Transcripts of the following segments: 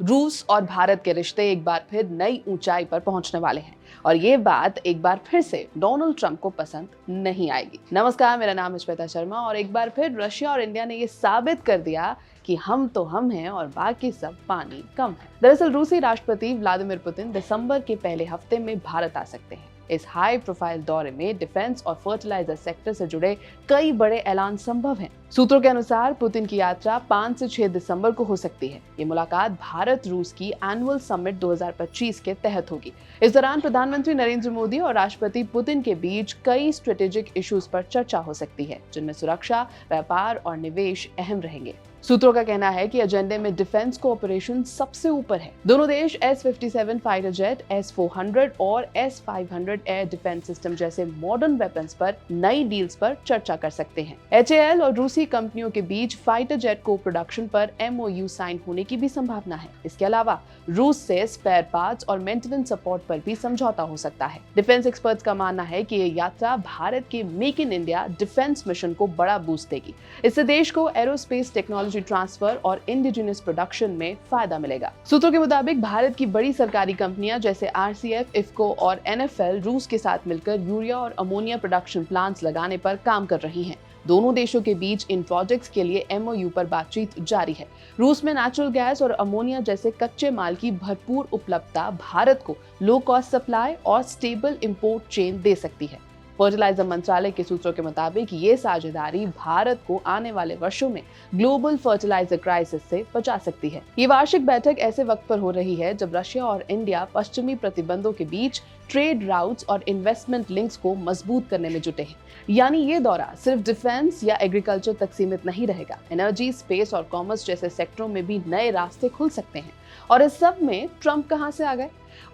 रूस और भारत के रिश्ते एक बार फिर नई ऊंचाई पर पहुंचने वाले हैं और ये बात एक बार फिर से डोनाल्ड ट्रंप को पसंद नहीं आएगी। नमस्कार, मेरा नाम है श्वेता शर्मा और एक बार फिर रशिया और इंडिया ने ये साबित कर दिया कि हम तो हम हैं और बाकी सब पानी कम है। दरअसल रूसी राष्ट्रपति व्लादिमीर पुतिन दिसंबर के पहले हफ्ते में भारत आ सकते हैं। इस हाई प्रोफाइल दौरे में डिफेंस और फर्टिलाइजर सेक्टर से जुड़े कई बड़े ऐलान संभव हैं। सूत्रों के अनुसार पुतिन की यात्रा 5 से 6 दिसंबर को हो सकती है। ये मुलाकात भारत रूस की एनुअल समिट 2025 के तहत होगी। इस दौरान प्रधानमंत्री नरेंद्र मोदी और राष्ट्रपति पुतिन के बीच कई स्ट्रेटेजिक इश्यूज पर चर्चा हो सकती है, जिनमें सुरक्षा, व्यापार और निवेश अहम रहेंगे। सूत्रों का कहना है कि एजेंडे में डिफेंस कोऑपरेशन सबसे ऊपर है। दोनों देश S-57 फाइटर जेट, S-400 और S-500 एयर डिफेंस सिस्टम जैसे मॉडर्न वेपन्स पर नई डील्स पर चर्चा कर सकते हैं। HAL और रूसी कंपनियों के बीच फाइटर जेट को प्रोडक्शन पर MOU साइन होने की भी संभावना है। इसके अलावा रूस से स्पेयर पार्ट्स और मेंटेनेंस सपोर्ट पर भी समझौता हो सकता है। डिफेंस एक्सपर्ट्स का मानना है कि ये यात्रा भारत के make in India defence mission को बड़ा बूस्ट देगी। इससे देश को एरोस्पेस टेक्नोलॉजी ट्रांसफर और इंडिजिनियस प्रोडक्शन में फायदा मिलेगा। सूत्रों के मुताबिक भारत की बड़ी सरकारी कंपनियां जैसे RCF, इफ्को और NFL रूस के साथ मिलकर यूरिया और अमोनिया प्रोडक्शन प्लांट्स लगाने पर काम कर रही हैं। दोनों देशों के बीच इन प्रोजेक्ट्स के लिए MOU पर बातचीत जारी है। रूस में नेचुरल गैस और अमोनिया जैसे कच्चे माल की भरपूर उपलब्धता भारत को लो कॉस्ट सप्लाई और स्टेबल इंपोर्ट चेन दे सकती है। फर्टिलाइजर मंत्रालय के सूत्रों के मुताबिक ये साझेदारी भारत को आने वाले वर्षों में ग्लोबल फर्टिलाइजर क्राइसिस से बचा सकती है। ये वार्षिक बैठक ऐसे वक्त पर हो रही है जब रशिया और इंडिया पश्चिमी प्रतिबंधों के बीच ट्रेड राउट्स और इन्वेस्टमेंट लिंक्स को मजबूत करने में जुटे हैं। यानी ये दौरा सिर्फ डिफेंस या एग्रीकल्चर तक सीमित नहीं रहेगा। एनर्जी, स्पेस और कॉमर्स जैसे सेक्टरों में भी नए रास्ते खुल सकते हैं। और इस सब में ट्रंप कहां से आ गए?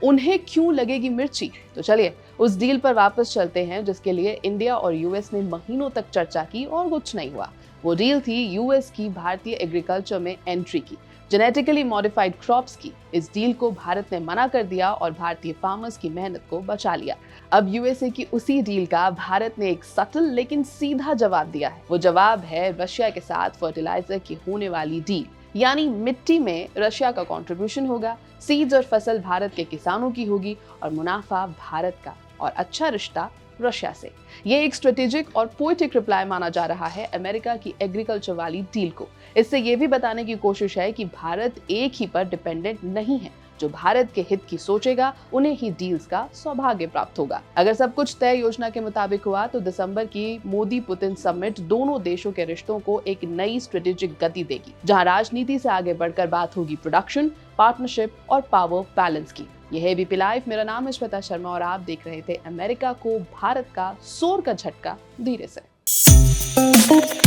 उन्हें क्यों लगेगी मिर्ची? तो चलिए उस डील पर वापस चलते हैं जिसके लिए इंडिया और US ने महीनों तक चर्चा की और कुछ नहीं हुआ। वो डील थी US की भारतीय एग्रीकल्चर में एंट्री की, जेनेटिकली मॉडिफाइड क्रॉप्स की। इस डील को भारत ने मना कर दिया और भारतीय फार्मर्स की मेहनत को बचा लिया। अब USA की उसी डील का भारत ने एक सटल लेकिन सीधा जवाब दिया है। वो जवाब है रशिया के साथ फर्टिलाइजर की होने वाली डील। यानी मिट्टी में रशिया का कंट्रीब्यूशन होगा, सीड्स और फसल भारत के किसानों की होगी और मुनाफा भारत का, और अच्छा रिश्ता रशिया से। ये एक स्ट्रेटेजिक और पोएटिक रिप्लाई माना जा रहा है अमेरिका की एग्रीकल्चर वाली डील को। इससे ये भी बताने की कोशिश है कि भारत एक ही पर डिपेंडेंट नहीं है। जो भारत के हित की सोचेगा उन्हें ही डील्स का सौभाग्य प्राप्त होगा। अगर सब कुछ तय योजना के मुताबिक हुआ तो दिसंबर की मोदी पुतिन समिट दोनों देशों के रिश्तों को एक नई स्ट्रेटेजिक गति देगी, जहां राजनीति से आगे बढ़कर बात होगी प्रोडक्शन, पार्टनरशिप और पावर बैलेंस की। यह है ABP लाइव। मेरा नाम है श्वेता शर्मा और आप देख रहे थे अमेरिका को भारत का शोर का झटका धीरे से।